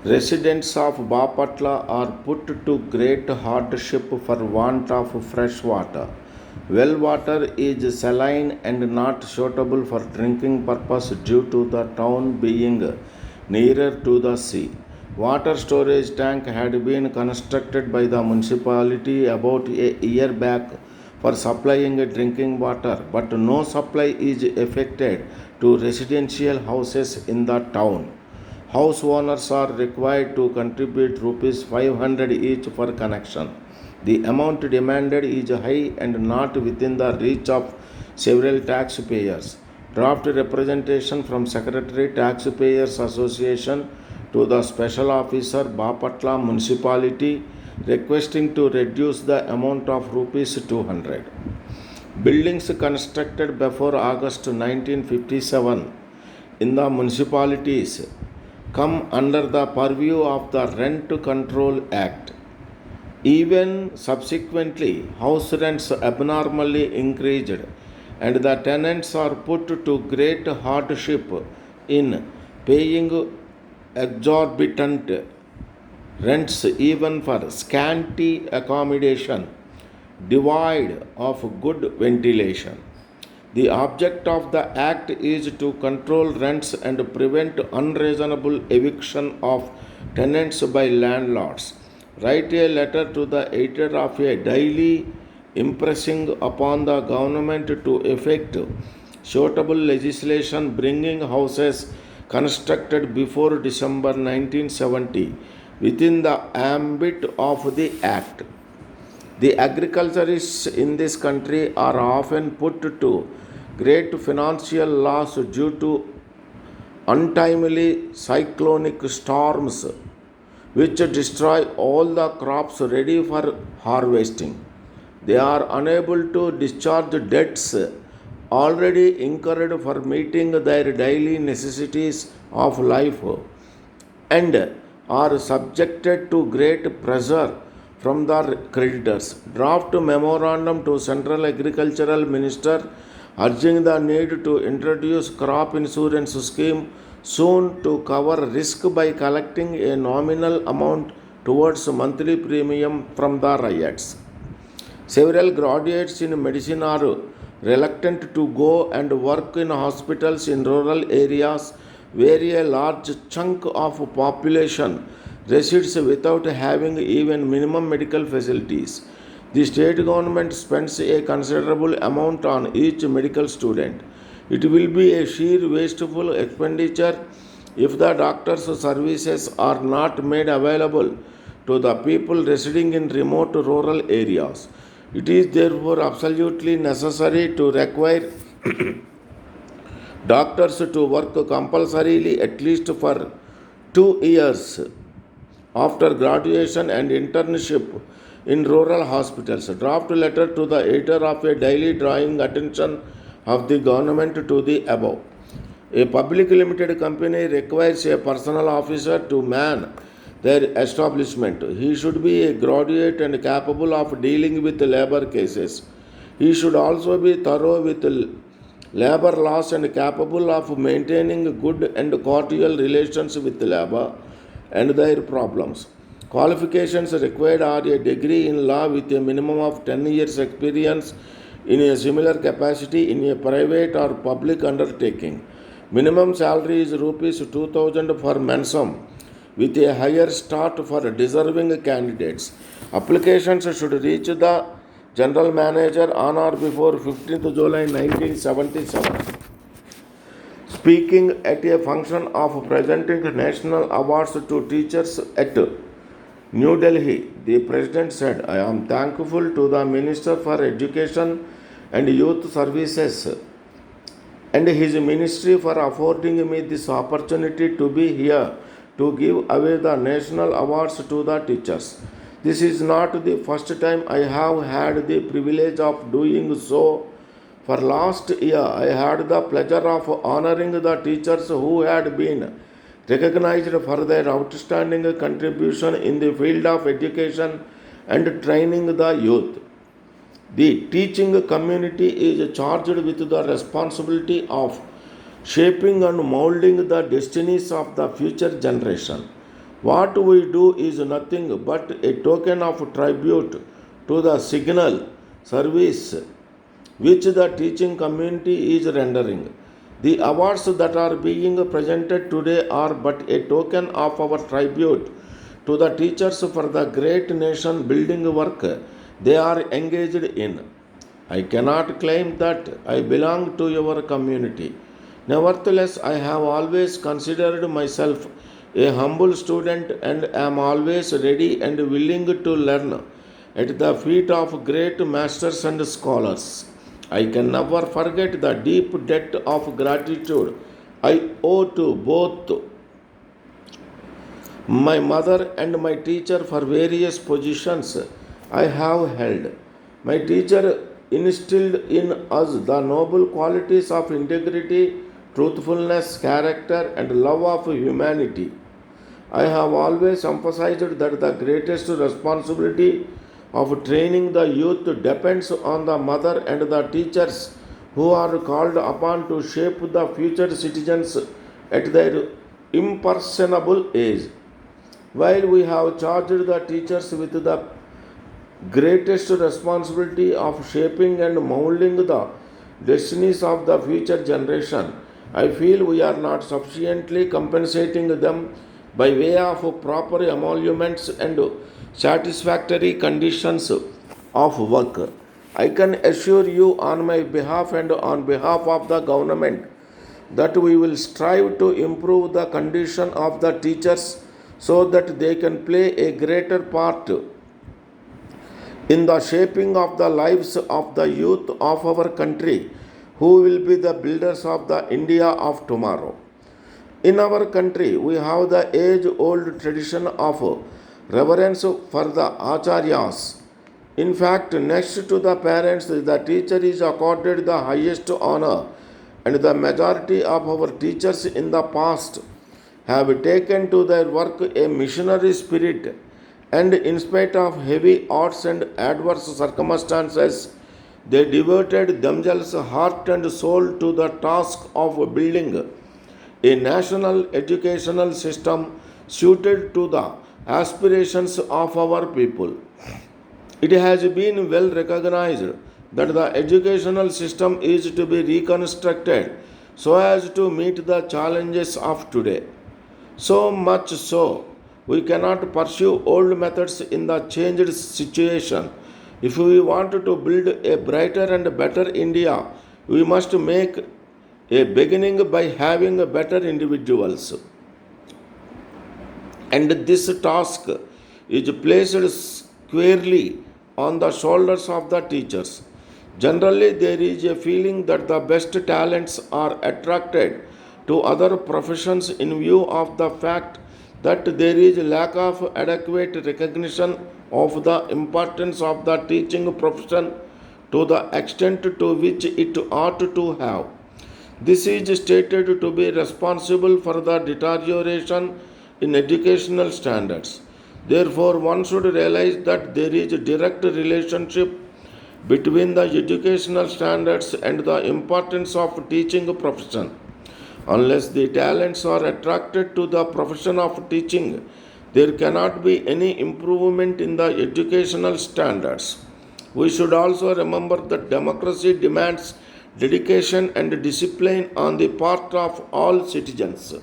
Residents of Bapatla are put to great hardship for want of fresh water. Well water is saline and not suitable for drinking purpose due to the town being nearer to the sea. Water storage tank had been constructed by the municipality about a year back for supplying drinking water, but no supply is effected to residential houses in the town. House owners are required to contribute rupees 500 each for connection. The amount demanded is high and not within the reach of several taxpayers. Draft representation from Secretary Taxpayers Association to the Special Officer Bapatla Municipality requesting to reduce the amount of rupees 200. Buildings constructed before August 1957 in the municipalities come under the purview of the Rent Control Act. Even subsequently, house rents abnormally increased, and the tenants are put to great hardship in paying exorbitant rents even for scanty accommodation, devoid of good ventilation. The object of the Act is to control rents and prevent unreasonable eviction of tenants by landlords. Write a letter to the editor of a daily impressing upon the government to effect suitable legislation bringing houses constructed before December 1970 within the ambit of the Act. The agriculturists in this country are often put to great financial loss due to untimely cyclonic storms which destroy all the crops ready for harvesting. They are unable to discharge debts already incurred for meeting their daily necessities of life and are subjected to great pressure from the creditors. Draft memorandum to Central Agricultural Minister urging the need to introduce crop insurance scheme soon to cover risk by collecting a nominal amount towards monthly premium from the riots. Several graduates in medicine are reluctant to go and work in hospitals in rural areas where a large chunk of population resides without having even minimum medical facilities. The state government spends a considerable amount on each medical student. It will be a sheer wasteful expenditure if the doctor's services are not made available to the people residing in remote rural areas. It is therefore absolutely necessary to require doctors to work compulsorily at least for 2 years after graduation and internship in rural hospitals. Draft letter to the editor of a daily drawing attention of the government to the above. A public limited company requires a personal officer to man their establishment. He should be a graduate and capable of dealing with labor cases. He should also be thorough with labor laws and capable of maintaining good and cordial relations with labor and their problems. Qualifications required are a degree in law with a minimum of 10 years experience in a similar capacity in a private or public undertaking. Minimum salary is rupees 2000 for mensum with a higher start for deserving candidates. Applications should reach the General Manager on or before 15th July 1977. Speaking at a function of presenting national awards to teachers at New Delhi, the President said, I am thankful to the Minister for Education and Youth Services and his ministry for affording me this opportunity to be here to give away the national awards to the teachers. This is not the first time I have had the privilege of doing so. For last year, I had the pleasure of honoring the teachers who had been recognized for their outstanding contribution in the field of education and training the youth. The teaching community is charged with the responsibility of shaping and molding the destinies of the future generation. What we do is nothing but a token of tribute to the signal service which the teaching community is rendering. The awards that are being presented today are but a token of our tribute to the teachers for the great nation building work they are engaged in. I cannot claim that I belong to your community. Nevertheless, I have always considered myself a humble student and am always ready and willing to learn at the feet of great masters and scholars. I can never forget the deep debt of gratitude I owe to both my mother and my teacher for various positions I have held. My teacher instilled in us the noble qualities of integrity, truthfulness, character, and love of humanity. I have always emphasized that the greatest responsibility of training the youth depends on the mother and the teachers who are called upon to shape the future citizens at their impersonable age. While we have charged the teachers with the greatest responsibility of shaping and molding the destinies of the future generation, I feel we are not sufficiently compensating them by way of proper emoluments and satisfactory conditions of work. I can assure you on my behalf and on behalf of the government that we will strive to improve the condition of the teachers so that they can play a greater part in the shaping of the lives of the youth of our country who will be the builders of the India of tomorrow. In our country, we have the age old tradition of reverence for the acharyas. In fact, next to the parents, the teacher is accorded the highest honor, and the majority of our teachers in the past have taken to their work a missionary spirit, and in spite of heavy odds and adverse circumstances, they devoted themselves heart and soul to the task of building a national educational system suited to the aspirations of our people. It has been well recognized that the educational system is to be reconstructed so as to meet the challenges of today. So much so, we cannot pursue old methods in the changed situation. If we want to build a brighter and better India, we must make a beginning by having better individuals. And this task is placed squarely on the shoulders of the teachers. Generally, there is a feeling that the best talents are attracted to other professions in view of the fact that there is lack of adequate recognition of the importance of the teaching profession to the extent to which it ought to have. This is stated to be responsible for the deterioration in educational standards. Therefore, one should realize that there is a direct relationship between the educational standards and the importance of teaching profession. Unless the talents are attracted to the profession of teaching, there cannot be any improvement in the educational standards. We should also remember that democracy demands dedication and discipline on the part of all citizens.